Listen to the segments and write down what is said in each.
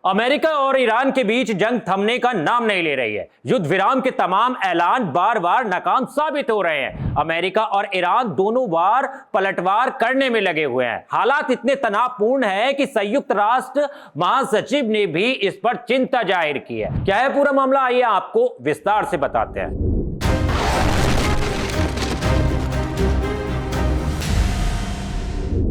America और Iran के बीच जंग थमने का नाम नहीं ले रही है। युद्ध विराम के तमाम ऐलान बार बार नाकाम साबित हो रहे हैं। अमेरिका और ईरान दोनों बार पलटवार करने में लगे हुए हैं। हालात इतने तनावपूर्ण है कि संयुक्त राष्ट्र महासचिव ने भी इस पर चिंता जाहिर की है। क्या है पूरा मामला, आइए आपको विस्तार से बताते हैं।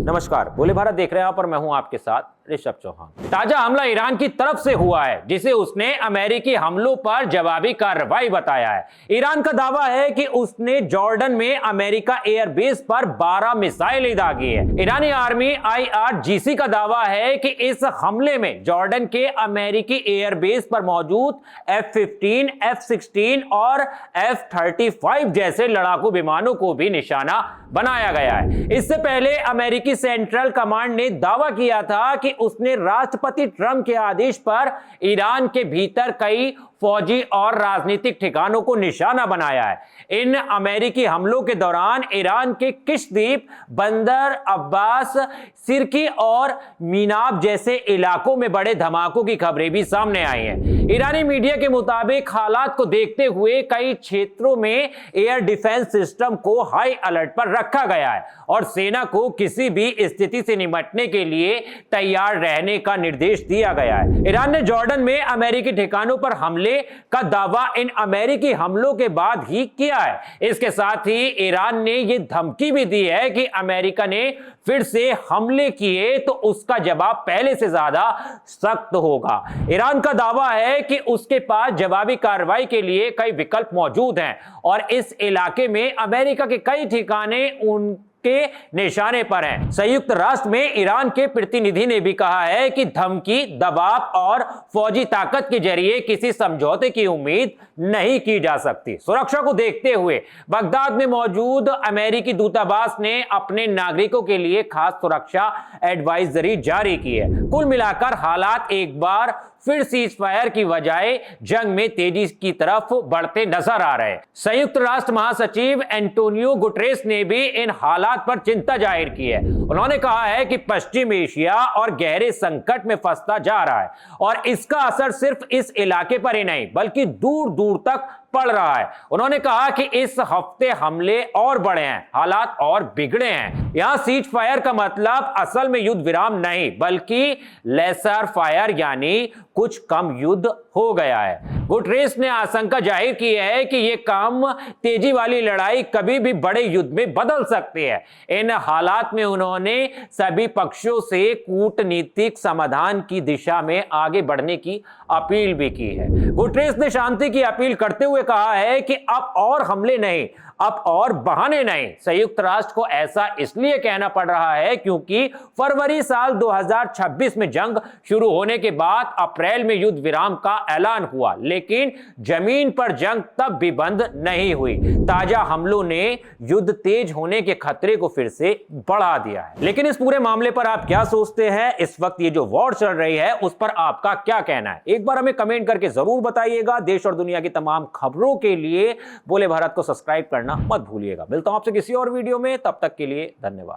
नमस्कार, बोले भारत देख रहे हैं आप और मैं हूं आपके साथ ऋषभ चौहान। ताजा हमला ईरान की तरफ से हुआ है, जिसे उसने अमेरिकी हमलों पर जवाबी कार्रवाई बताया है। ईरान का दावा है कि उसने जॉर्डन में अमेरिका एयरबेस पर 12 मिसाइलें दागी है। ईरानी आर्मी IRGC का दावा है कि इस हमले में जॉर्डन के अमेरिकी एयरबेस पर मौजूद F-15, F-16 और F-35 जैसे लड़ाकू विमानों को भी निशाना बनाया गया है। इससे पहले अमेरिकी सेंट्रल कमांड ने दावा किया था कि उसने राष्ट्रपति ट्रंप के आदेश पर ईरान के भीतर कई फौजी और राजनीतिक ठिकानों को निशाना बनाया है। इन अमेरिकी हमलों के दौरान ईरान के किश द्वीप, बंदर अब्बास, सिरकी और मीनाब जैसे इलाकों में बड़े धमाकों की खबरें भी सामने आई हैं। ईरानी मीडिया के मुताबिक हालात को देखते हुए कई क्षेत्रों में एयर डिफेंस सिस्टम को हाई अलर्ट पर रखा गया है और सेना को किसी भी स्थिति से निपटने के लिए तैयार रहने का निर्देश दिया गया है। ईरान ने जॉर्डन में अमेरिकी ठिकानों पर हमले का दावा इन अमेरिकी हमलों के बाद ही किया है। इसके साथ ही ईरान ने यह धमकी भी दी है कि अमेरिका ने फिर से हमले किए तो उसका जवाब पहले से ज्यादा सख्त होगा। ईरान का दावा है कि उसके पास जवाबी कार्रवाई के लिए कई विकल्प मौजूद हैं और इस इलाके में अमेरिका के कई ठिकाने उनके निशाने पर हैं। संयुक्त राष्ट्र में ईरान के प्रतिनिधि ने भी कहा है कि धमकी, दबाव और फौजी ताकत के जरिए किसी समझौते की उम्मीद नहीं की जा सकती। सुरक्षा को देखते हुए बगदाद में मौजूद अमेरिकी दूतावास ने अपने नागरिकों के लिए खास सुरक्षा एडवाइजरी जारी की है। कुल मिलाकर हालात एक बार फिर सीज फायर की बजाय जंग में तेजी की तरफ बढ़ते नजर आ रहे हैं। संयुक्त राष्ट्र महासचिव एंटोनियो गुटेरेस ने भी इन हालात पर चिंता जाहिर की है। उन्होंने कहा है कि पश्चिम एशिया और गहरे संकट में फंसता जा रहा है और इसका असर सिर्फ इस इलाके पर ही नहीं बल्कि दूर दूर तक पड़ रहा है। उन्होंने कहा कि इस हफ्ते हमले और बढ़े हैं, हालात और बिगड़े हैं। यहां सीज फायर का मतलब असल में युद्ध विराम नहीं बल्कि लेसर फायर यानी कुछ कम युद्ध हो गया है। गुटेरेस ने आशंका जाहिर की है कि यह कम तेजी वाली लड़ाई कभी भी बड़े युद्ध में बदल सकती है। इन हालात में उन्होंने सभी पक्षों से कूटनीतिक समाधान की दिशा में आगे बढ़ने की अपील भी की है। गुटेरेस ने शांति की अपील करते हुए कहा है कि अब और हमले नहीं, अब और बहाने नहीं। संयुक्त राष्ट्र को ऐसा इसलिए कहना पड़ रहा है क्योंकि फरवरी साल 2026 में जंग शुरू होने के बाद अप्रैल में युद्ध विराम का ऐलान हुआ, लेकिन जमीन पर जंग तब भी बंद नहीं हुई। ताजा हमलों ने युद्ध तेज होने के खतरे को फिर से बढ़ा दिया है। लेकिन इस पूरे मामले पर आप क्या सोचते हैं? इस वक्त ये जो वॉर चल रही है उस पर आपका क्या कहना है? एक बार हमें कमेंट करके जरूर बताइएगा। देश और दुनिया की तमाम खबरों के लिए बोले भारत को सब्सक्राइब करना मत भूलिएगा। मिलता हूं आपसे किसी और वीडियो में, तब तक के लिए धन्यवाद।